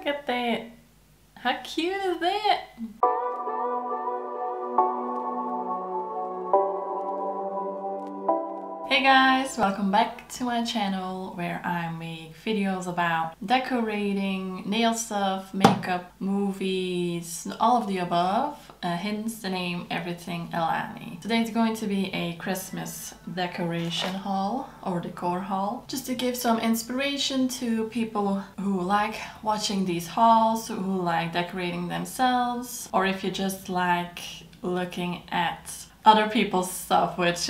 Look at that. How cute is that? Hey guys, welcome back to my channel where I make videos about decorating, nail stuff, makeup, movies, all of the above. Hence the name Everything Elani. Today's going to be a Christmas decoration haul or decor haul, just to give some inspiration to people who like watching these hauls, who like decorating themselves, or if you just like looking at other people's stuff, which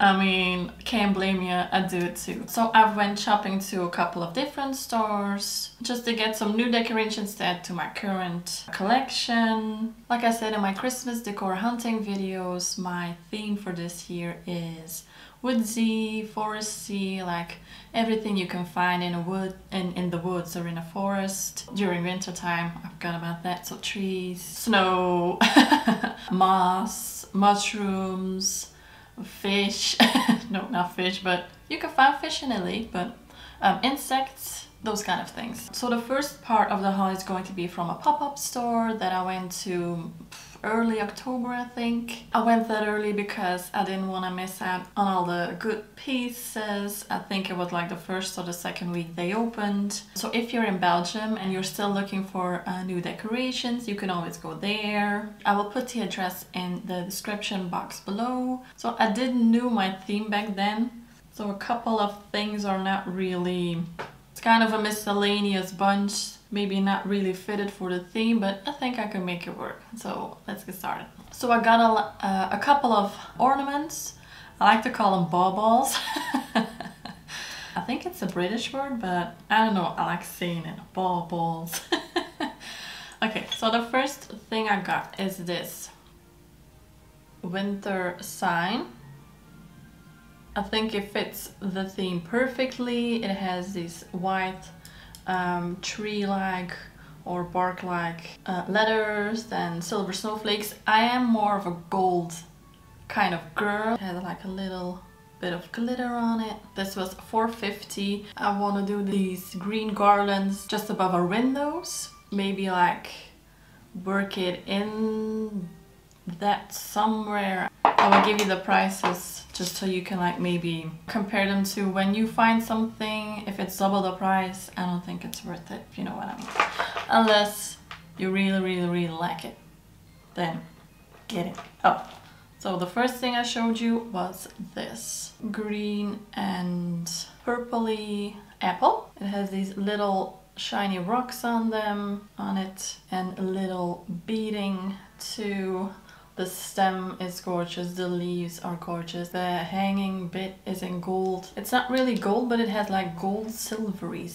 I mean, can't blame you, I do it too. So I went shopping to a couple of different stores just to get some new decorations to add to my current collection. Like I said in my Christmas decor hunting videos, my theme for this year is woodsy, foresty, like everything you can find in a wood, in the woods or in a forest. During winter time, I forgot about that, so trees, snow, moss, mushrooms, fish, no, not fish, but you can find fish in a lake, but insects, those kind of things. So the first part of the haul is going to be from a pop-up store that I went to early October, I think. I went that early because I didn't want to miss out on all the good pieces. I think it was like the first or the second week they opened. So if you're in Belgium and you're still looking for new decorations, you can always go there. I will put the address in the description box below. So I didn't know my theme back then, so a couple of things are not really, it's kind of a miscellaneous bunch. Maybe not really fitted for the theme, but I think I can make it work. So let's get started. So I got a couple of ornaments. I like to call them baubles. I think it's a British word, but I don't know, I like saying it, baubles. Okay, so the first thing I got is this winter sign. I think it fits the theme perfectly. It has these white tree-like or bark-like letters and silver snowflakes. I am more of a gold kind of girl. It has like a little bit of glitter on it. This was $4.50. I want to do these green garlands just above our windows. Maybe like work it in that somewhere. I will give you the prices just so you can like maybe compare them to when you find something. If it's double the price, I don't think it's worth it, if you know what I mean. Unless you really like it, then get it. Oh, so the first thing I showed you was this green and purpley apple. It has these little shiny rocks on it and a little beading too. The stem is gorgeous, the leaves are gorgeous, the hanging bit is in gold. It's not really gold, but it has like gold silvery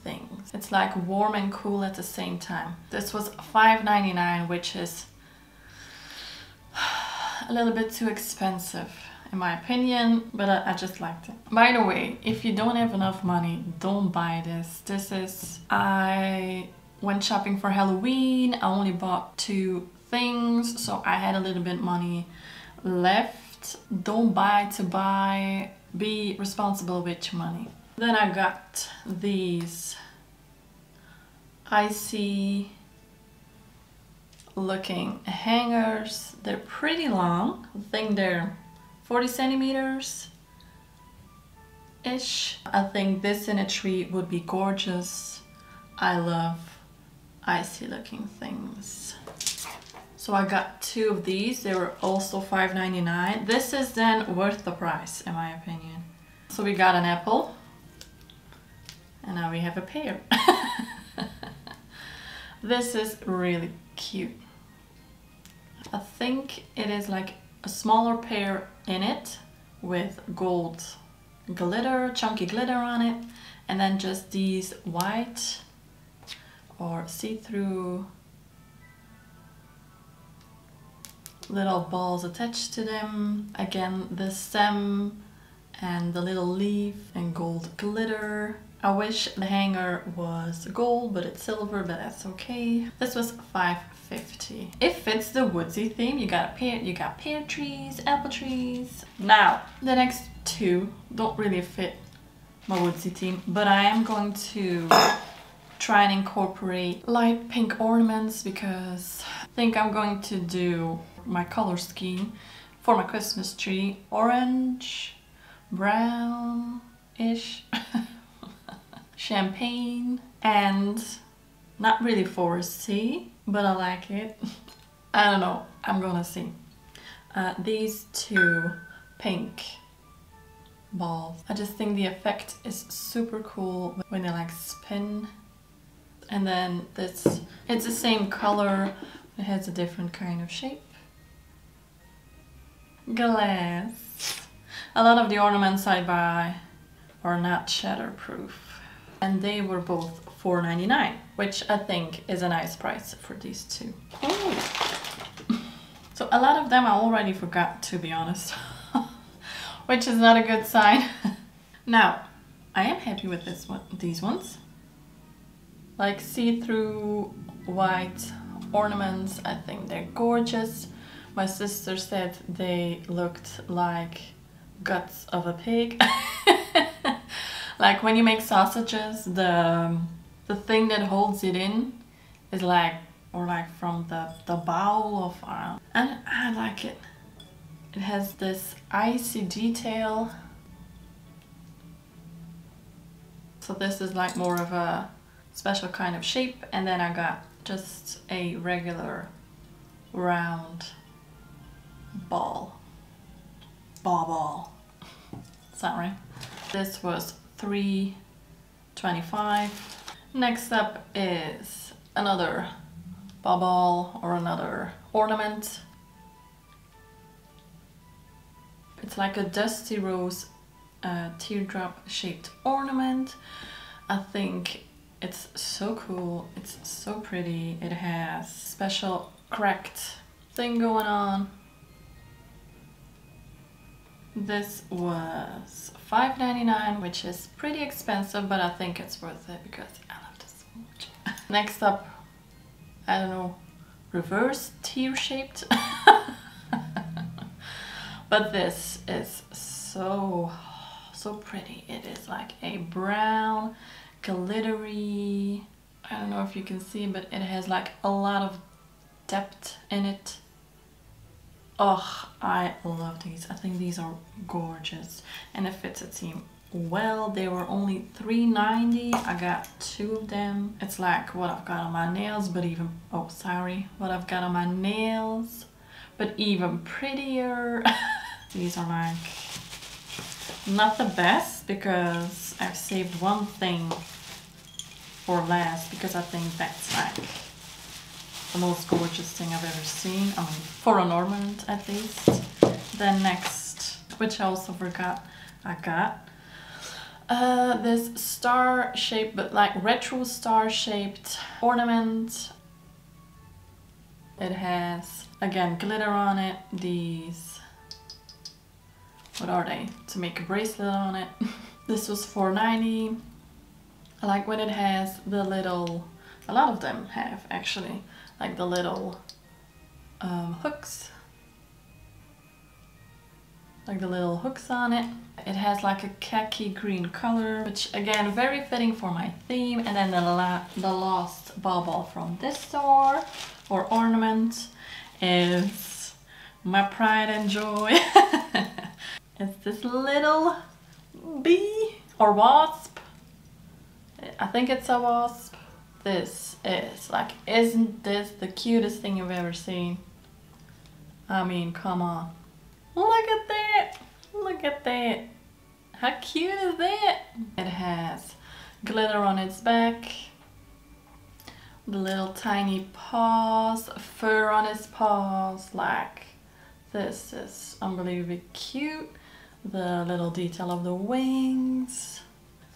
things. It's like warm and cool at the same time. This was $5.99, which is a little bit too expensive in my opinion, but I just liked it. By the way, if you don't have enough money, don't buy this. I went shopping for Halloween. I only bought 2 things, so I had a little bit money left. Don't buy to buy, be responsible with your money. Then I got these icy looking hangers. They're pretty long. I think they're 40 centimeters ish. I think this in a tree would be gorgeous. I love icy looking things. So I got 2 of these. They were also $5.99. This is then worth the price in my opinion. So we got an apple and now we have a pear. This is really cute. I think it is like a smaller pear in it with gold glitter, chunky glitter on it, and then just these white or see-through little balls attached to them. Again, the stem and the little leaf and gold glitter. I wish the hanger was gold, but it's silver, but that's okay. This was $5.50. It fits the woodsy theme. You got pear trees, apple trees. Now, the next 2 don't really fit my woodsy theme, but I am going to try and incorporate light pink ornaments because I think I'm going to do my color scheme for my Christmas tree. Orange, brown-ish, champagne, and not really foresty, but I like it. I don't know, I'm gonna see. These two pink balls. I just think the effect is super cool when they like spin. And then this, it's the same color, it has a different kind of shape. Glass. A lot of the ornaments I buy are not shatterproof. And they were both $4.99, which I think is a nice price for these two. Ooh. So a lot of them I already forgot, to be honest. Which is not a good sign. Now, I am happy with these ones. Like see-through white ornaments, I think they're gorgeous. My sister said they looked like guts of a pig. Like when you make sausages, the thing that holds it in is like, or like from the bowl of, and I like it. It has this icy detail. So this is like more of a special kind of shape, and then I got just a regular round ball. Ball. Is that right? This was $3.25. Next up is another ball or another ornament. It's like a dusty rose teardrop shaped ornament. I think it's so cool, it's so pretty. It has special cracked thing going on. This was $5.99, which is pretty expensive, but I think it's worth it because I love this so much. Next up, I don't know, reverse tear shaped. But this is so pretty. It is like a brown, glittery, I don't know if you can see, but it has like a lot of depth in it. Oh, I love these. I think these are gorgeous. And it fits a team well. They were only $3.90. I got two of them. It's like what I've got on my nails, but even, oh sorry, what I've got on my nails, but even prettier. These are like not the best because I've saved one thing for last because I think that's like the most gorgeous thing I've ever seen. I mean, for an ornament at least. Then next, which I also forgot, I got this star shaped, but like retro star shaped ornament. It has, again, glitter on it. These, what are they? To make a bracelet on it. This was $4.90. I like when it has the little, a lot of them have actually, like the little hooks. Like the little hooks on it. It has like a khaki green color, which again, very fitting for my theme. And then the last bauble from this store, or ornament, is my pride and joy. It's this little bee or wasp. I think it's a wasp. This is like, isn't this the cutest thing you've ever seen? I mean, come on. Look at that! Look at that! How cute is that? It has glitter on its back. The little tiny paws, fur on its paws, like this is unbelievably cute. The little detail of the wings.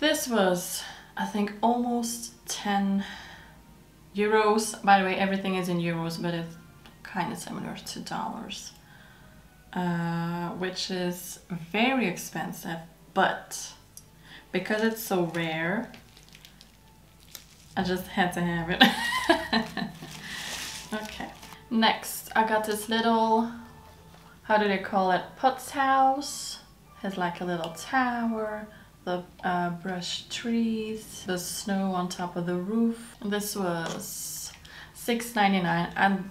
This was, I think, almost 10 euros. By the way, everything is in euros, but it's kind of similar to dollars. Which is very expensive, but because it's so rare, I just had to have it. Okay, next I got this little, how do they call it, Putz house. Has like a little tower, the brush trees, the snow on top of the roof. And this was $6.99.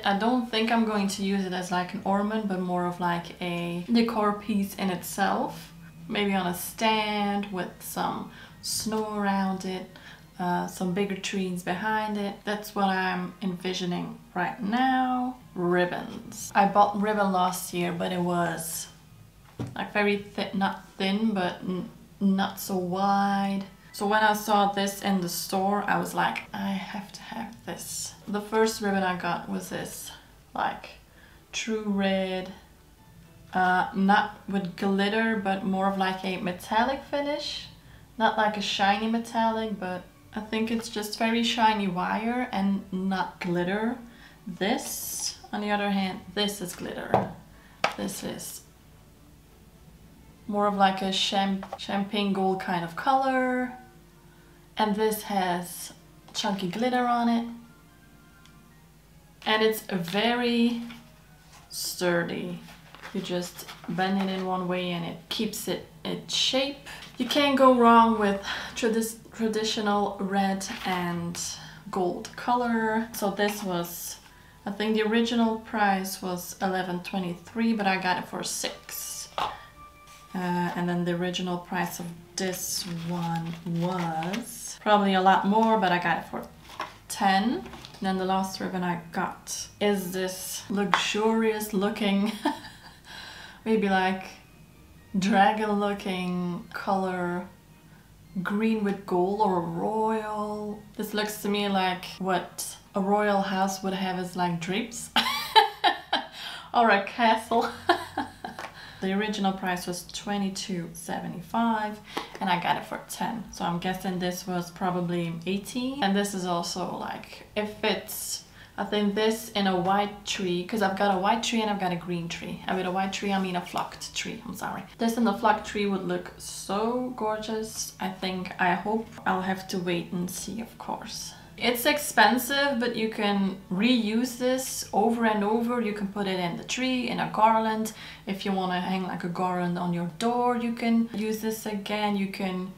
I don't think I'm going to use it as like an ornament, but more of like a decor piece in itself. Maybe on a stand with some snow around it, some bigger trees behind it. That's what I'm envisioning right now. Ribbons. I bought ribbon last year, but it was like very thin, not thin, but not so wide. So when I saw this in the store, I was like, I have to have this. The first ribbon I got was this, like true red, not with glitter, but more of like a metallic finish. Not like a shiny metallic, but I think it's just very shiny wire and not glitter. This, on the other hand, this is glitter. This is more of like a champagne gold kind of color. And this has chunky glitter on it. And it's very sturdy. You just bend it in one way and it keeps it its shape. You can't go wrong with traditional red and gold color. So this was, I think the original price was $11.23, but I got it for $6. And then the original price of this one was probably a lot more, but I got it for $10. And then the last ribbon I got is this luxurious looking, maybe like dragon looking color, green with gold or royal. This looks to me like what a royal house would have as like drapes or a castle. The original price was $22.75 and I got it for $10. So I'm guessing this was probably $18. And this is also like, it fits, I think this in a white tree, because I've got a white tree and I've got a green tree. And with a white tree, I mean a flocked tree, I'm sorry. This in the flocked tree would look so gorgeous. I hope I'll have to wait and see, of course. It's expensive, but you can reuse this over and over. You can put it in the tree, in a garland. If you want to hang like a garland on your door, you can use this again. You can,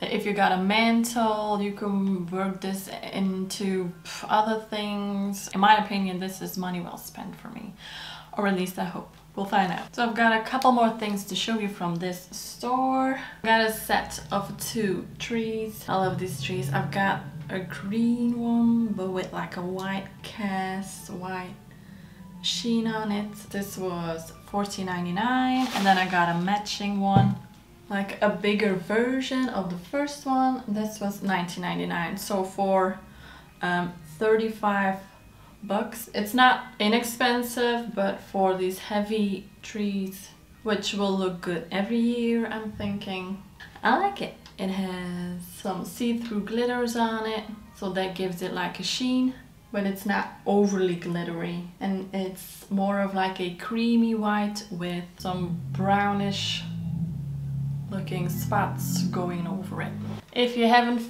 if you got a mantle, you can work this into other things. In my opinion, this is money well spent for me, or at least I hope. We'll find out. So I've got a couple more things to show you from this store. I got a set of 2 trees. I love these trees. I've got a green one, but with like a white cast, white sheen on it. This was $14.99. And then I got a matching one, like a bigger version of the first one. This was $19.99. So for 35 bucks, it's not inexpensive, but for these heavy trees, which will look good every year, I'm thinking I like it. It has some see-through glitters on it, so that gives it like a sheen, but it's not overly glittery. And it's more of like a creamy white with some brownish looking spots going over it. If you haven't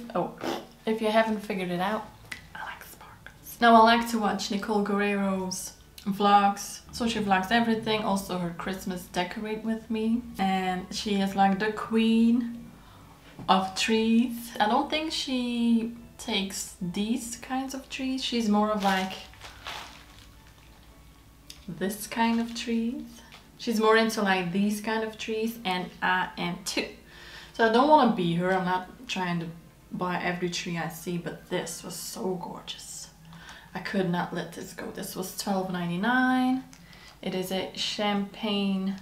figured it out, I like sparkles. Now I like to watch Nicole Guerrero's vlogs, so she vlogs everything, also her Christmas Decorate With Me, and she is like the queen of trees. I don't think she takes these kinds of trees. She's more of like this kind of trees. She's more into like these kind of trees, and I am too. So I don't want to be her. I'm not trying to buy every tree I see, but this was so gorgeous. I could not let this go. This was $12.99. It is a champagne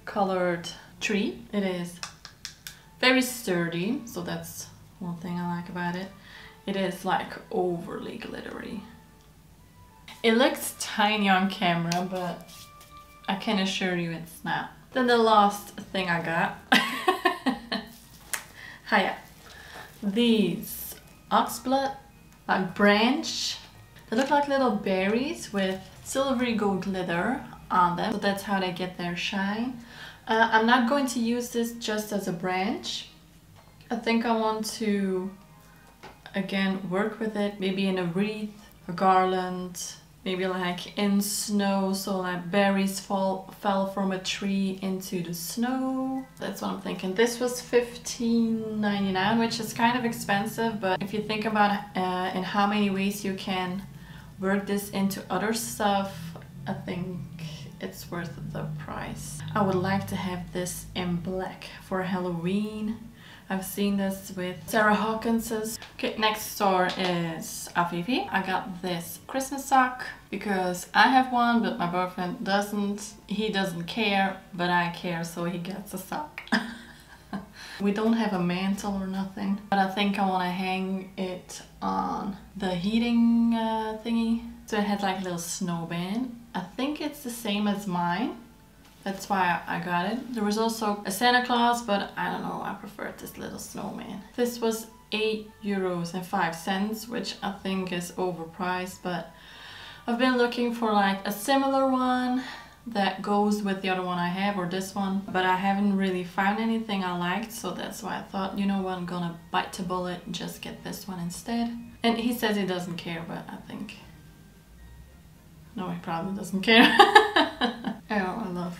colored tree. It is very sturdy, so that's one thing I like about it. It is like overly glittery. It looks tiny on camera, but I can assure you it's not. Then the last thing I got, hiya, these oxblood, like branch. They look like little berries with silvery gold glitter on them, so that's how they get their shine. I'm not going to use this just as a branch. I think I want to, again, work with it, maybe in a wreath, a garland, maybe like in snow, so like berries fell from a tree into the snow. That's what I'm thinking. This was $15.99, which is kind of expensive, but if you think about in how many ways you can work this into other stuff, I think it's worth the price. I would like to have this in black for Halloween. I've seen this with Sarah Hawkins's. Okay, next store is Aveve. I got this Christmas sock because I have one, but my boyfriend doesn't. He doesn't care, but I care, so he gets a sock. We don't have a mantle or nothing, but I think I want to hang it on the heating thingy. So it has like a little snowman. I think it's the same as mine. That's why I got it. There was also a Santa Claus, but I don't know, I preferred this little snowman. This was €8.05, which I think is overpriced, but I've been looking for like a similar one that goes with the other one I have, or this one, but I haven't really found anything I liked, so that's why I thought, you know what, I'm gonna bite the bullet and just get this one instead. And he says he doesn't care, but I think... no, he probably doesn't care. Oh, I love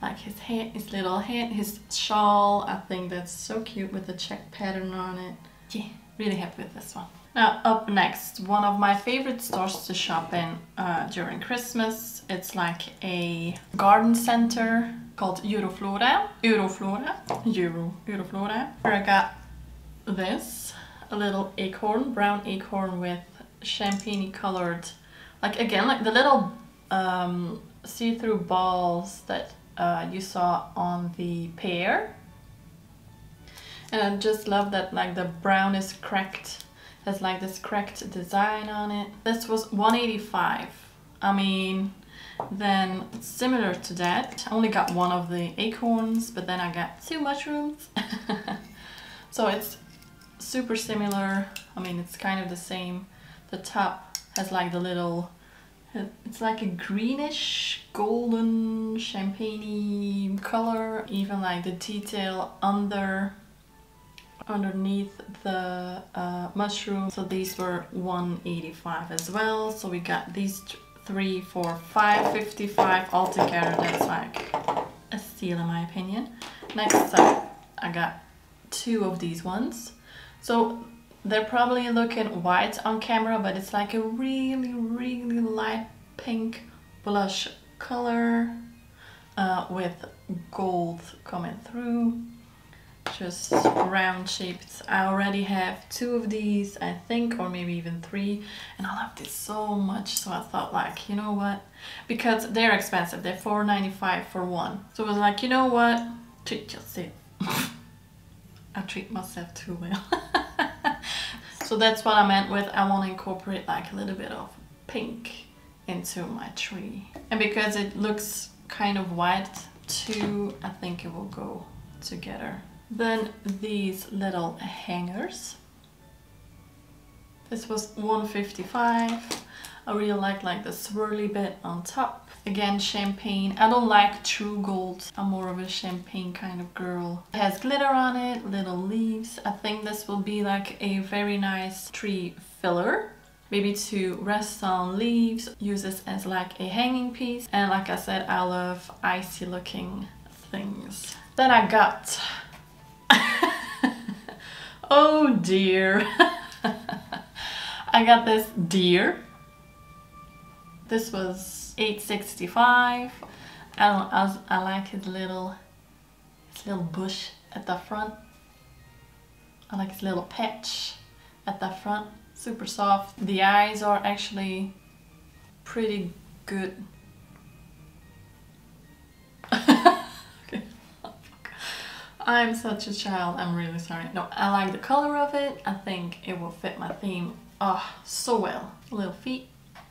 like his hat, his little hat, his shawl. I think that's so cute with the check pattern on it. Yeah, really happy with this one. Now up next, one of my favorite stores to shop in during Christmas. It's like a garden center called Euroflora. Euroflora. Where I got this, a little acorn, brown acorn with champagne colored, like again, like the little see-through balls that you saw on the pear. And I just love that like the brown is cracked, has like this cracked design on it. This was $1.85. I mean, then similar to that, I only got one of the acorns, but then I got 2 mushrooms. So it's super similar. I mean, it's kind of the same. The top has like the little, it's like a greenish golden champagne color. Even like the detail underneath the mushroom. So these were $1.85 as well. So we got these 3 for $5.55 altogether. That's like a steal in my opinion. Next up, I got 2 of these ones. So they're probably looking white on camera, but it's like a really, really light pink blush color with gold coming through. Just round shaped. I already have 2 of these, I think, or maybe even 3, and I love this so much, so I thought like, you know what, because they're expensive, they're $4.95 for one. So I was like, you know what, treat yourself. I treat myself too well. So that's what I meant with I want to incorporate like a little bit of pink into my tree. And because it looks kind of white too, I think it will go together. Then these little hangers. This was $1.55. I really like the swirly bit on top. Again, champagne. I don't like true gold. I'm more of a champagne kind of girl. It has glitter on it, little leaves. I think this will be like a very nice tree filler. Maybe to rest on leaves. Use this as like a hanging piece. And like I said, I love icy looking things. Then I got... oh dear. I got this deer. This was $8.65. I like his little bush at the front. I like his little patch at the front. Super soft. The eyes are actually pretty good. Okay. I'm such a child. I'm really sorry. No, I like the color of it. I think it will fit my theme so well. Little feet.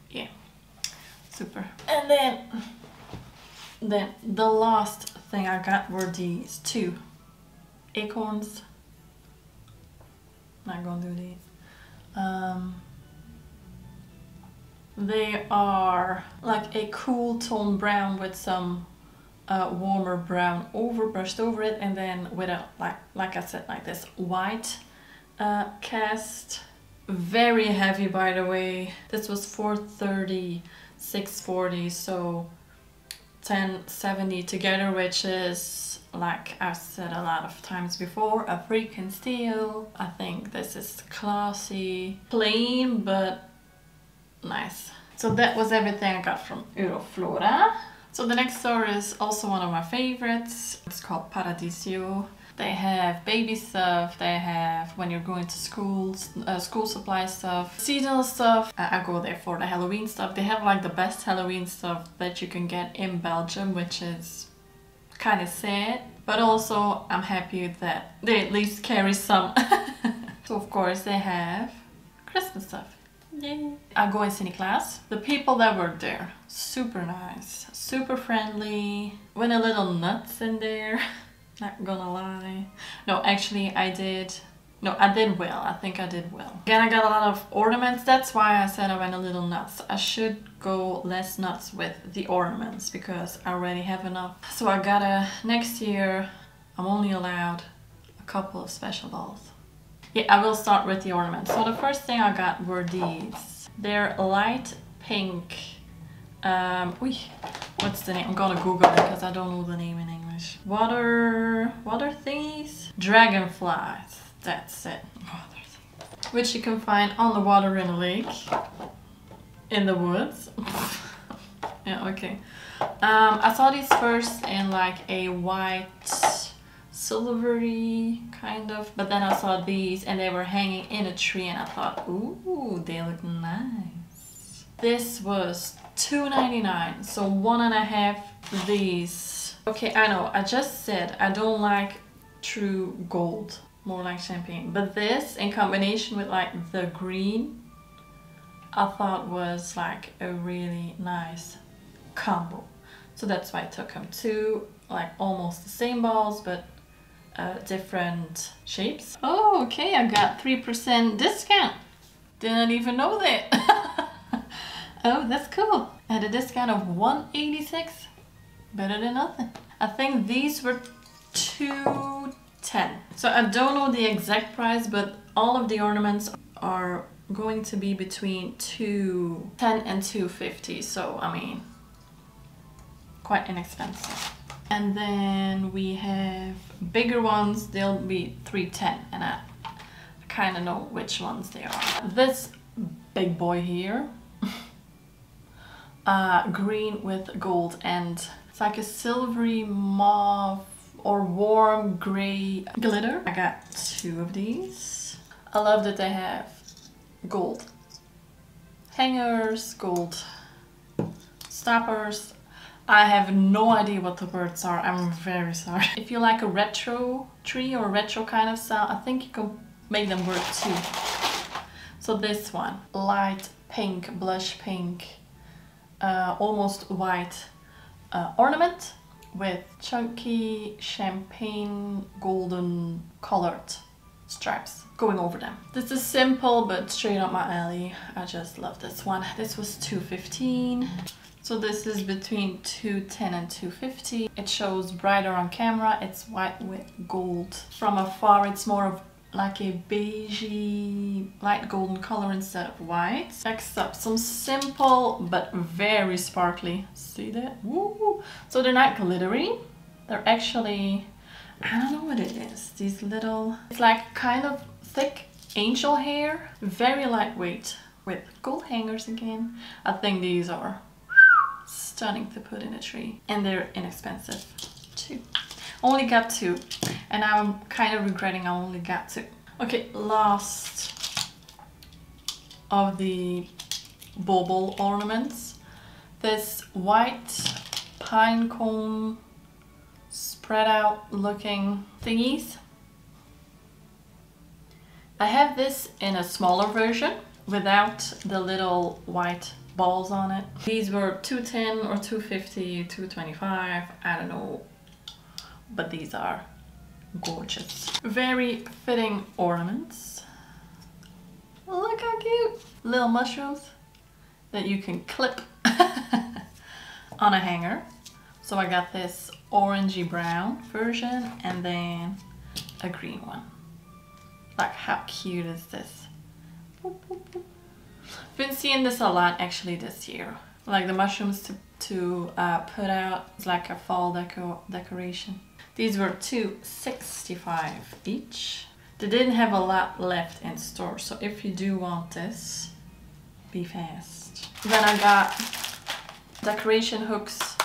Yeah. Super. And then the last thing I got were these 2 acorns. Not gonna do these. They are like a cool tone brown with some warmer brown brushed over it, and then with a like I said, like this white cast. Very heavy, by the way. This was $4.37. 640, so 1070 together, which is, like I've said a lot of times before, a freaking steal. I think this is classy, plain but nice. So that was everything I got from Euroflora. So the next store is also one of my favorites. It's called Paradiso. They have baby stuff, they have when you're going to school, school supply stuff, seasonal stuff. I go there for the Halloween stuff. They have like the best Halloween stuff that you can get in Belgium, which is kind of sad. But also I'm happy that they at least carry some. So of course they have Christmas stuff. Yay! I go in cine class. The people that work there, super nice, super friendly. Went a little nuts in there. Not gonna lie. No, actually I did well. I think I did well. Again, I got a lot of ornaments. That's why I said I went a little nuts. I should go less nuts with the ornaments because I already have enough. So I gotta, next year, I'm only allowed a couple of special balls. Yeah, I will start with the ornaments. So the first thing I got were these. They're light pink. What's the name? I'm gonna Google it because I don't know the name in English. Water thingies? Dragonflies. That's it. Water thingies. Which you can find on the water in a lake. In the woods. Yeah, okay. I saw these first in like a white, silvery kind of, but then I saw these and they were hanging in a tree and I thought, ooh, they look nice. This was $2.99, so 1.5 of these. Okay, I know, I just said I don't like true gold, more like champagne, but this in combination with like the green, I thought was like a really nice combo. So that's why I took them. Two like almost the same balls, but different shapes. Oh, okay, I got 3% discount. Didn't even know that. Oh, that's cool. At a discount of $1.86. Better than nothing. I think these were $2.10. So I don't know the exact price, but all of the ornaments are going to be between $2.10 and $2.50. So, I mean, quite inexpensive. And then we have bigger ones. They'll be $3.10, and I kind of know which ones they are. This big boy here. Green with gold, and it's like a silvery mauve or warm gray glitter. I got 2 of these. I love that they have gold hangers, gold stoppers. I have no idea what the words are. I'm very sorry. If you like a retro tree or retro kind of style, I think you can make them work too. So this one, light pink, blush pink, almost white ornament with chunky champagne golden colored stripes going over them. This is simple but straight up my alley. I just love this one. This was $2.15. So this is between $2.10 and $2.50. It shows brighter on camera. It's white with gold. From afar it's more of like a beigey light golden color instead of white. Next up, some simple but very sparkly. See that? Woo! So they're not glittery. They're actually, I don't know what it is. These little, it's like kind of thick angel hair. Very lightweight with gold hangers again. I think these are stunning to put in a tree. And they're inexpensive too. Only got 2, and now I'm kind of regretting I only got 2. Okay, last of the bauble ornaments. This white pine cone spread out looking thingies. I have this in a smaller version without the little white balls on it. These were $2.10 or $2.50, $2.25, I don't know. But these are gorgeous. Very fitting ornaments. Look how cute. Little mushrooms that you can clip on a hanger. So I got this orangey brown version and then a green one. Like, how cute is this? Boop, boop, boop. Been seeing this a lot actually this year. like the mushrooms to put out. It's like a fall decoration. These were $2.65 each. They didn't have a lot left in store, so if you do want this, be fast. Then I got decoration hooks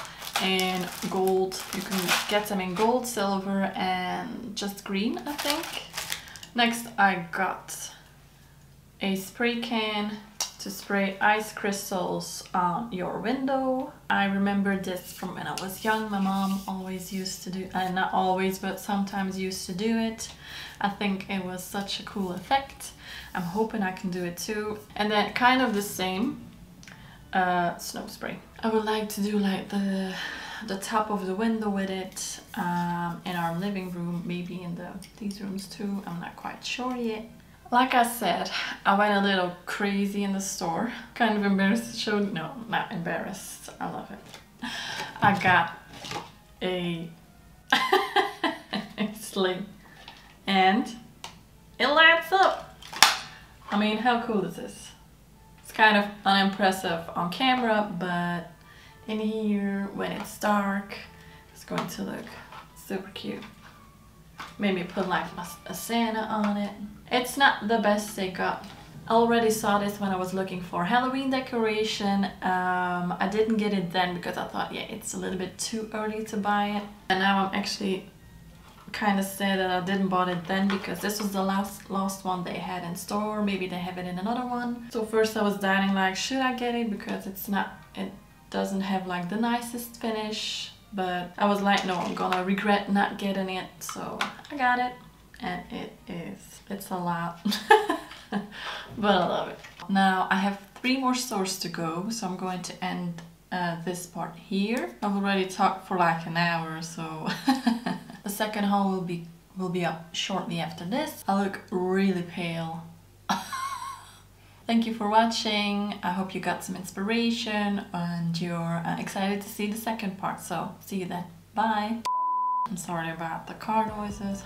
in gold. You can get them in gold, silver, and just green, I think. Next I got a spray can to spray ice crystals on your window. I remember this from when I was young. My mom always used to do, not always, but sometimes used to do it. I think it was such a cool effect. I'm hoping I can do it too. And then kind of the same, snow spray. I would like to do like the top of the window with it in our living room, maybe in these rooms too. I'm not quite sure yet. Like I said, I went a little crazy in the store. Kind of embarrassed to show, no, not embarrassed. I love it. I got a sleigh and it lights up. I mean, how cool is this? It's kind of unimpressive on camera, but in here, when it's dark, it's going to look super cute. Maybe put like a Santa on it. It's not the best they got. I already saw this when I was looking for Halloween decoration. I didn't get it then because I thought, yeah, it's a little bit too early to buy it. And now I'm actually kind of sad that I didn't bought it then, because this was the last one they had in store. Maybe they have it in another one. So first I was doubting, like, should I get it, because it doesn't have like the nicest finish. But I was like, no, I'm gonna regret not getting it. So I got it, and it's a lot. But I love it. Now I have 3 more stores to go, so I'm going to end this part here. I've already talked for like an hour, so the second haul will be up shortly after this. I look really pale. Thank you for watching. I hope you got some inspiration and you're excited to see the second part. So see you then. Bye. I'm sorry about the car noises.